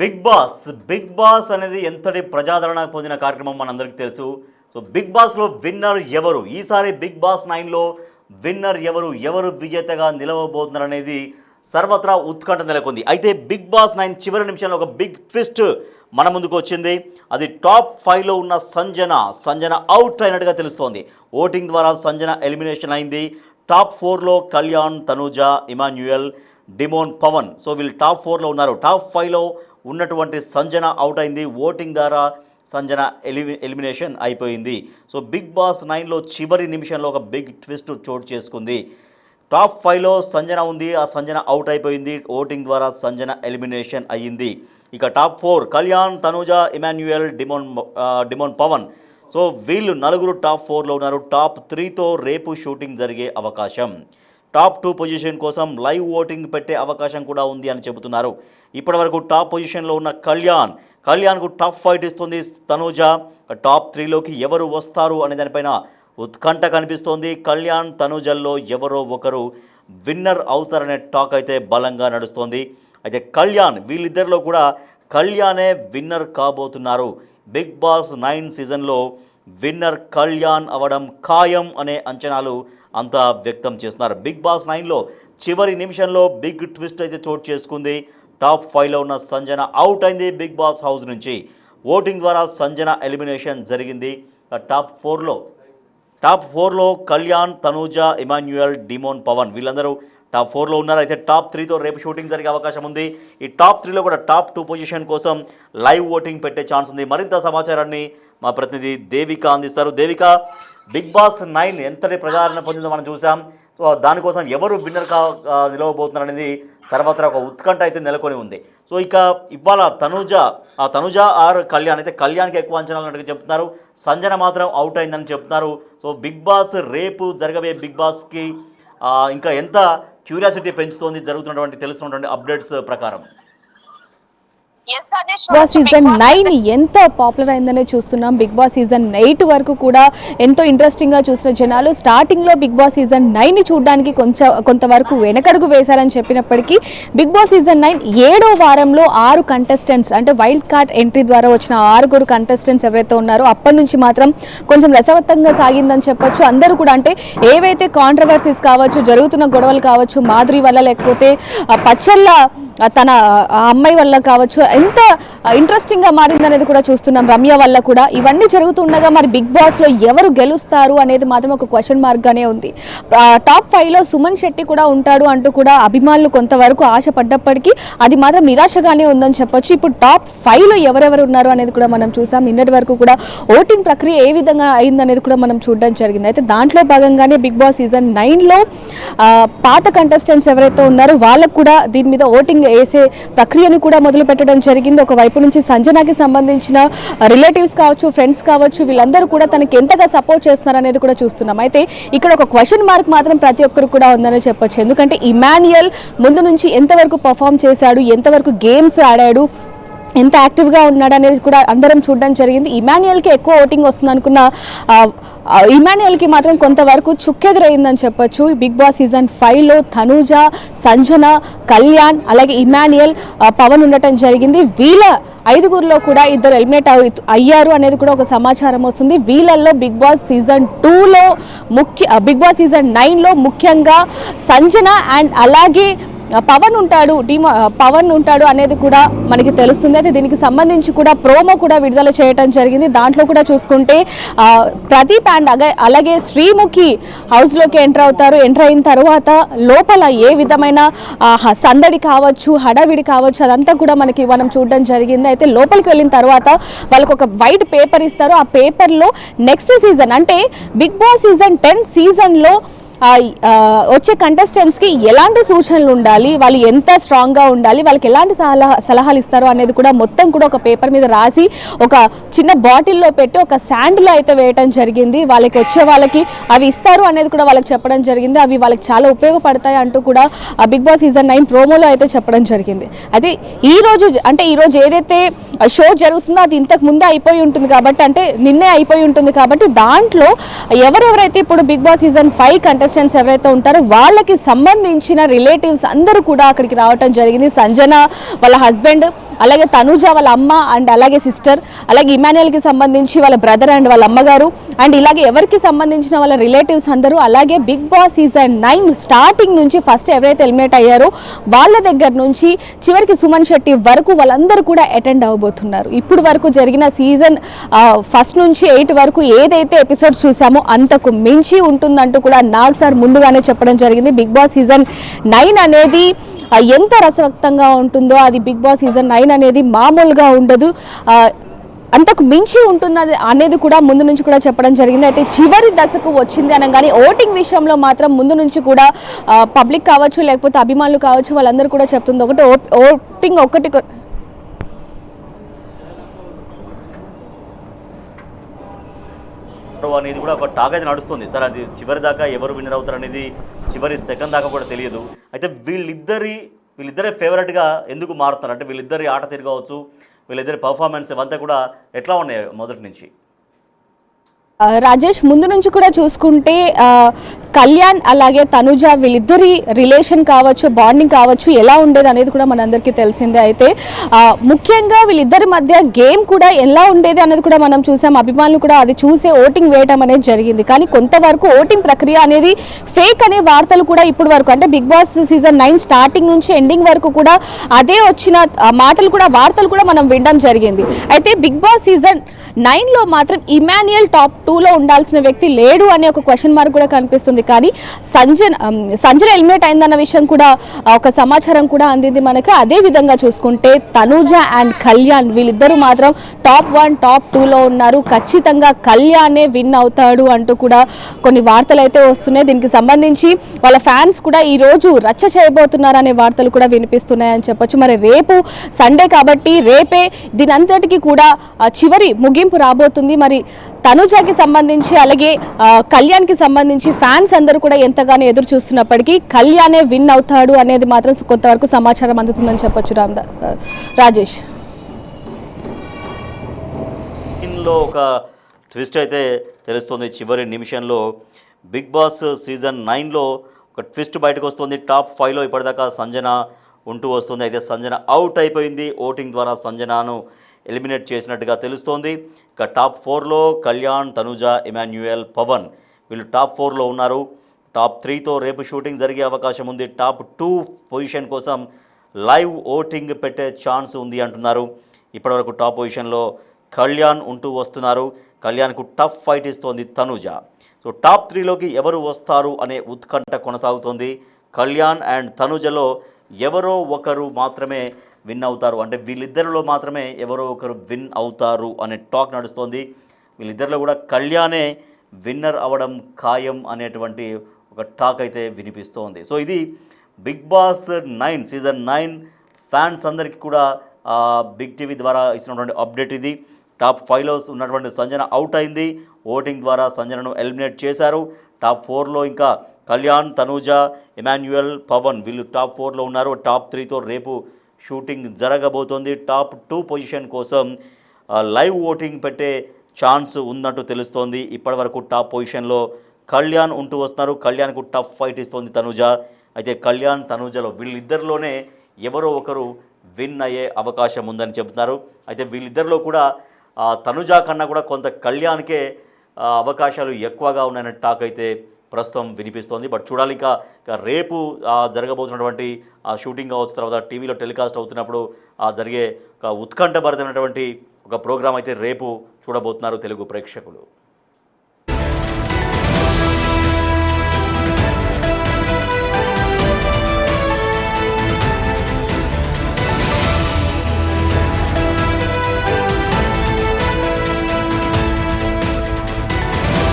Big boss అనేది ఎంతటి ప్రజాదరణ పొందిన కార్యక్రమం మనందరికీ తెలుసు. సో బిగ్ బాస్లో విన్నర్ ఎవరు, ఈసారి బిగ్ బాస్ 9లో విన్నర్ ఎవరు విజేతగా నిలవబోతున్నారు అనేది సర్వత్రా ఉత్కంఠ నెలకొంది. అయితే బిగ్ బాస్ 9 చివరి నిమిషంలో ఒక బిగ్ ట్విస్ట్ మన ముందుకు వచ్చింది. అది టాప్ 5లో ఉన్న సంజన అవుట్ అయినట్టుగా తెలుస్తోంది. ఓటింగ్ ద్వారా సంజన ఎలిమినేషన్ అయింది. టాప్ 4లో కళ్యాణ్, తనూజ, ఇమాన్యుయల్, డిమోన్, పవన్. సో వీళ్ళు టాప్ 4లో ఉన్నారు. టాప్ 5లో ఉన్నటువంటి సంజన అవుట్ అయింది. ఓటింగ్ ద్వారా సంజన ఎలిమినేషన్ అయిపోయింది. సో బిగ్ బాస్ 9లో చివరి నిమిషంలో ఒక బిగ్ ట్విస్ట్ చోటు చేసుకుంది. టాప్ 5లో సంజన ఉంది, ఆ సంజన అవుట్ అయిపోయింది. ఓటింగ్ ద్వారా సంజన ఎలిమినేషన్ అయ్యింది. ఇక top 4 Kalyan, Tanuja, Emmanuel, demon, Pavan. So వీళ్ళు నలుగురు టాప్ 4లో ఉన్నారు. టాప్ 3తో రేపు షూటింగ్ జరిగే అవకాశం. టాప్ 2 పొజిషన్ కోసం లైవ్ ఓటింగ్ పెట్టే అవకాశం కూడా ఉంది అని చెబుతున్నారు. ఇప్పటివరకు టాప్ పొజిషన్లో ఉన్న కళ్యాణ్కు టఫ్ ఫైట్ ఇస్తుంది తనూజ. టాప్ 3లోకి ఎవరు వస్తారు అనే దానిపైన ఉత్కంఠ కనిపిస్తోంది. కళ్యాణ్, తనూజల్లో ఎవరో ఒకరు విన్నర్ అవుతారనే టాక్ అయితే బలంగా నడుస్తోంది. అయితే వీళ్ళిద్దరిలో కూడా కళ్యాణే విన్నర్ కాబోతున్నారు. బిగ్ బాస్ 9 సీజన్లో విన్నర్ కళ్యాణ్ అవడం ఖాయం అనే అంచనాలు అంతా వ్యక్తం చేస్తున్నారు. బిగ్ బాస్ 9లో చివరి నిమిషంలో బిగ్ ట్విస్ట్ అయితే చోటు చేసుకుంది. టాప్ 5లో ఉన్న సంజన అవుట్ అయింది బిగ్ బాస్ హౌస్ నుంచి. ఓటింగ్ ద్వారా సంజన ఎలిమినేషన్ జరిగింది. టాప్ 4లో కళ్యాణ్, తనూజ, ఇమాన్యుయల్, డిమోన్, పవన్ వీళ్ళందరూ టాప్ 4లో ఉన్నారు. అయితే టాప్ 3తో రేపు షూటింగ్ జరిగే అవకాశం ఉంది. ఈ టాప్ 3లో కూడా టాప్ 2 పొజిషన్ కోసం లైవ్ ఓటింగ్ పెట్టే ఛాన్స్ ఉంది. మరింత సమాచారాన్ని మా ప్రతినిధి దేవిక అందిస్తారు. దేవిక, బిగ్ బాస్ 9 ఎంతటి ప్రజాదరణ పొందిందో మనం చూసాం. సో దానికోసం ఎవరు విన్నర్ నిలవబోతున్నారు అనేది సర్వత్రా ఒక ఉత్కంఠ అయితే నెలకొని ఉంది. సో ఇక ఇవాళ తనూజ ఆర్ కళ్యాణ్, అయితే కళ్యాణ్కి ఎక్కువ అంచనాలు అన్నట్టుగా చెప్తున్నారు. సంజన మాత్రం అవుట్ అయిందని చెప్తున్నారు. సో బిగ్ బాస్ రేపు జరగబోయే బిగ్ బాస్కి ఇంకా ఎంత క్యూరియాసిటీ పెంచుతోంది జరుగుతున్నటువంటి తెలుస్తున్నటువంటి అప్డేట్స్ ప్రకారం? బిగ్ బాస్ సీజన్ 9 ఎంత పాపులర్ అయిందనే చూస్తున్నాం. బిగ్ బాస్ సీజన్ 8 వరకు కూడా ఎంతో ఇంట్రెస్టింగ్ గా చూసిన జనాలు స్టార్టింగ్ లో బిగ్ బాస్ సీజన్ 9 ని చూడడానికి కొంతవరకు వెనకడుగు వేశారని చెప్పినప్పటికీ బిగ్ బాస్ సీజన్ 9 7వ వారంలో 6 కంటెస్టెంట్స్ అంటే వైల్డ్ కార్డ్ ఎంట్రీ ద్వారా వచ్చిన 6 కంటెస్టెంట్స్ ఎవరైతే ఉన్నారో అప్పటి నుంచి మాత్రం కొంచెం రసవత్తంగా సాగిందని చెప్పొచ్చు. అందరూ కూడా అంటే ఏవైతే కాంట్రవర్సీస్ కావచ్చు, జరుగుతున్న గొడవలు కావచ్చు, మాధురి వల్ల లేకపోతే పచ్చళ్ళ తన అమ్మాయి వల్ల కావచ్చు, ఎంత ఇంట్రెస్టింగ్గా మారిందనేది కూడా చూస్తున్నాం. రమ్య వల్ల కూడా ఇవన్నీ జరుగుతుండగా మరి బిగ్ బాస్లో ఎవరు గెలుస్తారు అనేది మాత్రం ఒక క్వశ్చన్ మార్క్గానే ఉంది. టాప్ 5లో సుమన్ శెట్టి కూడా ఉంటాడు అంటూ కూడా అభిమానులు కొంతవరకు ఆశపడ్డప్పటికీ అది మాత్రం నిరాశగానే ఉందని చెప్పొచ్చు. ఇప్పుడు టాప్ 5లో ఎవరెవరు ఉన్నారు అనేది కూడా మనం చూసాం. నిన్నటి వరకు కూడా ఓటింగ్ ప్రక్రియ ఏ విధంగా అయిందనేది కూడా మనం చూడడం జరిగింది. అయితే దాంట్లో భాగంగానే బిగ్ బాస్ సీజన్ 9లో పాత కంటెస్టెంట్స్ ఎవరైతే ఉన్నారో వాళ్ళకు కూడా దీని మీద ఓటింగ్ వేసే ప్రక్రియను కూడా మొదలు పెట్టడం జరిగింది. ఒకవైపు నుంచి సంజనాకి సంబంధించిన రిలేటివ్స్ కావచ్చు, ఫ్రెండ్స్ కావచ్చు, వీళ్ళందరూ కూడా తనకి ఎంతగా సపోర్ట్ చేస్తున్నారు అనేది కూడా చూస్తున్నాం. అయితే ఇక్కడ ఒక క్వశ్చన్ మార్క్ మాత్రం ప్రతి ఒక్కరు కూడా ఉందని చెప్పొచ్చు. ఎందుకంటే ఇమాన్యుయల్ ముందు నుంచి ఎంతవరకు పర్ఫామ్ చేశాడు, ఎంతవరకు గేమ్స్ ఆడాడు, ఎంత యాక్టివ్గా ఉన్నాడు అనేది కూడా అందరం చూడడం జరిగింది. ఇమాన్యుయల్కి ఎక్కువ ఓటింగ్ వస్తుంది అనుకున్న ఇమాన్యుయల్కి మాత్రం కొంతవరకు చుక్కెదురైందని చెప్పొచ్చు. బిగ్ బాస్ సీజన్ 5లో తనూజ, సంజన, కళ్యాణ్ అలాగే ఇమాన్యుయల్, పవన్ ఉండటం జరిగింది. వీళ్ళ 5గురిలో కూడా 2 ఎలిమినేట్ అయ్యారు అనేది కూడా ఒక సమాచారం వస్తుంది. వీళ్ళల్లో బిగ్ బాస్ సీజన్ 2లో బిగ్ బాస్ సీజన్ 9లో ముఖ్యంగా సంజన అండ్ అలాగే పవన్ ఉంటాడు అనేది కూడా మనకి తెలుస్తుంది. అయితే దీనికి సంబంధించి కూడా ప్రోమో కూడా విడుదల చేయడం జరిగింది. దాంట్లో కూడా చూసుకుంటే ప్రదీప్ అండ్ అలాగే శ్రీముఖి హౌస్లోకి ఎంటర్ అయిన తర్వాత లోపల ఏ విధమైన సందడి కావచ్చు, హడావిడి కావచ్చు, అదంతా కూడా మనం చూడడం జరిగింది. అయితే లోపలికి వెళ్ళిన తర్వాత వాళ్ళకు ఒక వైట్ పేపర్ ఇస్తారు. ఆ పేపర్లో నెక్స్ట్ సీజన్ అంటే బిగ్ బాస్ సీజన్ 10 సీజన్లో వచ్చే కంటెస్టెంట్స్కి ఎలాంటి సూచనలు ఉండాలి, వాళ్ళు ఎంత స్ట్రాంగ్గా ఉండాలి, వాళ్ళకి ఎలాంటి సలహాలు ఇస్తారు అనేది కూడా మొత్తం కూడా ఒక పేపర్ మీద రాసి ఒక చిన్న బాటిల్లో పెట్టి ఒక శాండ్లో అయితే వేయటం జరిగింది. వాళ్ళకి అవి ఇస్తారు అనేది కూడా వాళ్ళకి చెప్పడం జరిగింది. అవి వాళ్ళకి చాలా ఉపయోగపడతాయి అంటూ కూడా బిగ్ బాస్ సీజన్ 9 ప్రోమోలో అయితే చెప్పడం జరిగింది. అయితే ఈరోజు ఏదైతే షో జరుగుతుందో అది ఇంతకు ముందే అయిపోయి ఉంటుంది కాబట్టి, అంటే నిన్నే అయిపోయి ఉంటుంది కాబట్టి దాంట్లో ఎవరెవరైతే ఇప్పుడు బిగ్ బాస్ సీజన్ 5 కంటెస్టెంట్స్ ఎవరైతే ఉంటారో వాళ్ళకి సంబంధించిన రిలేటివ్స్ అందరూ కూడా అక్కడికి రావటం జరిగింది. సంజన వాళ్ళ హస్బెండ్ అలాగే తనూజ వాళ్ళ అమ్మ అండ్ అలాగే సిస్టర్, అలాగే ఇమాన్యుయల్కి సంబంధించి వాళ్ళ బ్రదర్ అండ్ వాళ్ళ అమ్మగారు, అండ్ ఇలాగే ఎవరికి సంబంధించిన వాళ్ళ రిలేటివ్స్ అందరూ, అలాగే బిగ్ బాస్ సీజన్ 9 స్టార్టింగ్ నుంచి ఫస్ట్ ఎవరైతే ఎలిమినేట్ అయ్యారో వాళ్ళ దగ్గర నుంచి చివరికి సుమన్ శెట్టి వరకు వాళ్ళందరూ కూడా అటెండ్ అవ్వబోతున్నారు. ఇప్పుడు వరకు జరిగిన సీజన్ ఫస్ట్ నుంచి 8 వరకు ఏదైతే ఎపిసోడ్స్ చూసామో అంతకు మించి ఉంటుందంటూ కూడా నాగ్ సార్ ముందుగానే చెప్పడం జరిగింది. బిగ్ బాస్ సీజన్ 9 అనేది ఎంత రసవక్తంగా ఉంటుందో అది బిగ్ బాస్ సీజన్ 9 అనేది మామూలుగా ఉండదు, అంతకు మించి ఉంటున్నది అనేది కూడా ముందు నుంచి కూడా చెప్పడం జరిగింది. అయితే చివరి దశకు వచ్చింది అనగానే ఓటింగ్ విషయంలో మాత్రం ముందు నుంచి కూడా పబ్లిక్ కావచ్చు లేకపోతే అభిమానులు కావచ్చు వాళ్ళందరూ కూడా చెప్తుంది ఒకటి, ఓటింగ్ ఒకటి అనేది కూడా ఒక టాక్ అయితే నడుస్తుంది సార్. అది చివరి దాకా ఎవరు విన్నర్ అవుతారు అనేది చివరి సెకండ్ దాకా కూడా తెలియదు. అయితే వీళ్ళిద్దరే ఫేవరెట్గా ఎందుకు మారుతారు అంటే వీళ్ళిద్దరి ఆట తీరు కావచ్చు, వీళ్ళిద్దరి పర్ఫార్మెన్స్ ఇవంతా కూడా ఎట్లా ఉన్నాయి మొదటి నుంచి? రాజేష్, ముందు నుంచి కూడా చూసుకుంటే కళ్యాణ్ అలాగే తనుజ వీళ్ళిద్దరి రిలేషన్ కావచ్చు, బాండింగ్ కావచ్చు ఎలా ఉండేది అనేది కూడా మనందరికీ తెలిసిందే. అయితే ముఖ్యంగా వీళ్ళిద్దరి మధ్య గేమ్ కూడా ఎలా ఉండేది అనేది కూడా మనం చూసాం. అభిమానులు కూడా అది చూసే ఓటింగ్ వేయడం అనేది జరిగింది. కానీ కొంతవరకు ఓటింగ్ ప్రక్రియ అనేది ఫేక్ అనే వార్తలు కూడా ఇప్పుడు వరకు అంటే బిగ్ బాస్ సీజన్ 9 స్టార్టింగ్ నుంచి ఎండింగ్ వరకు కూడా అదే వచ్చిన మాటలు కూడా వార్తలు కూడా మనం వినడం జరిగింది. అయితే బిగ్ బాస్ సీజన్ 9లో మాత్రం ఇమాన్యుయల్ టాప్ 2లో ఉండాల్సిన వ్యక్తి లేడు అనే ఒక క్వశ్చన్ మార్క్ కూడా కనిపిస్తుంది. కానీ సంజన ఎలిమినేట్ అయిందన్న విషయం కూడా ఒక సమాచారం కూడా అందింది మనకు. అదే విధంగా చూసుకుంటే తనూజ అండ్ కళ్యాణ్ వీళ్ళిద్దరూ మాత్రం టాప్ 1 టాప్ 2లో ఉన్నారు. ఖచ్చితంగా కళ్యాణే విన్ అవుతాడు అంటూ కూడా కొన్ని వార్తలు అయితే వస్తున్నాయి. దీనికి సంబంధించి వాళ్ళ ఫ్యాన్స్ కూడా ఈ రోజు రచ్చ చేయబోతున్నారు అనే వార్తలు కూడా వినిపిస్తున్నాయని చెప్పొచ్చు. మరి రేపు సండే కాబట్టి రేపే దీనంతటికీ కూడా చివరి ముగింపు రాబోతుంది. మరి తనుజాకి సంబంధించి అలాగే కళ్యాణ్కి సంబంధించి ఫ్యాన్స్ అందరూ కూడా ఎంతగానో ఎదురు చూస్తున్నప్పటికీ కళ్యాణే విన్ అవుతాడు అనేది మాత్రం కొంతవరకు సమాచారం అందుతుందని చెప్పొచ్చు. రాజేష్, దీనిలో ఒక ట్విస్ట్ అయితే తెలుస్తుంది. చివరి నిమిషంలో బిగ్ బాస్ సీజన్ 9లో ఒక ట్విస్ట్ బయటకు వస్తుంది. టాప్ 5లో ఇప్పటిదాకా సంజన ఉంటూ వస్తుంది. అయితే సంజన అవుట్ అయిపోయింది. ఓటింగ్ ద్వారా సంజనను ఎలిమినేట్ చేసినట్టుగా తెలుస్తోంది. ఇక టాప్ 4లో కళ్యాణ్, తనుజ, ఇమాన్యుయల్, పవన్ వీళ్ళు టాప్ 4లో ఉన్నారు. టాప్ 3తో రేపు షూటింగ్ జరిగే అవకాశం ఉంది. టాప్ 2 పొజిషన్ కోసం లైవ్ ఓటింగ్ పెట్టే ఛాన్స్ ఉంది అంటున్నారు. ఇప్పటివరకు టాప్ పొజిషన్లో కళ్యాణ్ ఉంటూ వస్తున్నారు. కళ్యాణ్కు టఫ్ ఫైట్ ఇస్తోంది తనుజ. సో టాప్ 3లోకి ఎవరు వస్తారు అనే ఉత్కంఠ కొనసాగుతోంది. కళ్యాణ్ అండ్ తనుజలో ఎవరో ఒకరు మాత్రమే విన్ అవుతారు అంటే వీళ్ళిద్దరిలో మాత్రమే ఎవరో ఒకరు విన్ అవుతారు అనే టాక్ నడుస్తోంది. వీళ్ళిద్దరిలో కూడా కళ్యాణే విన్నర్ అవ్వడం ఖాయం అనేటువంటి ఒక టాక్ అయితే వినిపిస్తోంది. సో ఇది బిగ్ బాస్ 9 సీజన్ 9 ఫ్యాన్స్ అందరికీ కూడా బిగ్ టీవీ ద్వారా ఇచ్చినటువంటి అప్డేట్ ఇది. టాప్ 5లో ఉన్నటువంటి సంజన అవుట్ అయింది. ఓటింగ్ ద్వారా సంజనను ఎలిమినేట్ చేశారు. టాప్ 4లో ఇంకా కళ్యాణ్, తనూజ, ఇమాన్యుయల్, పవన్ వీళ్ళు టాప్ 4లో ఉన్నారు. టాప్ 3తో రేపు షూటింగ్ జరగబోతోంది. టాప్ 2 పొజిషన్ కోసం లైవ్ ఓటింగ్ పెట్టే ఛాన్స్ ఉన్నట్టు తెలుస్తోంది. ఇప్పటివరకు టాప్ పొజిషన్లో కళ్యాణ్ ఉంటూ వస్తున్నారు. కళ్యాణ్కు టఫ్ ఫైట్ ఇస్తోంది తనూజ. అయితే కళ్యాణ్, తనూజలో వీళ్ళిద్దరిలోనే ఎవరో ఒకరు విన్ అయ్యే అవకాశం ఉందని చెబుతున్నారు. అయితే వీళ్ళిద్దరిలో కూడా తనూజ కన్నా కూడా కొంత కళ్యాణ్కే అవకాశాలు ఎక్కువగా ఉన్నాయనే టాక్ అయితే ప్రస్తుతం వినిపిస్తోంది. బట్ చూడాలి ఇంకా రేపు జరగబోతున్నటువంటి షూటింగ్ కావచ్చు, తర్వాత టీవీలో టెలికాస్ట్ అవుతున్నప్పుడు జరిగే ఒక ఉత్కంఠభరితమైనటువంటి ఒక ప్రోగ్రాం అయితే రేపు చూడబోతున్నారు తెలుగు ప్రేక్షకులు.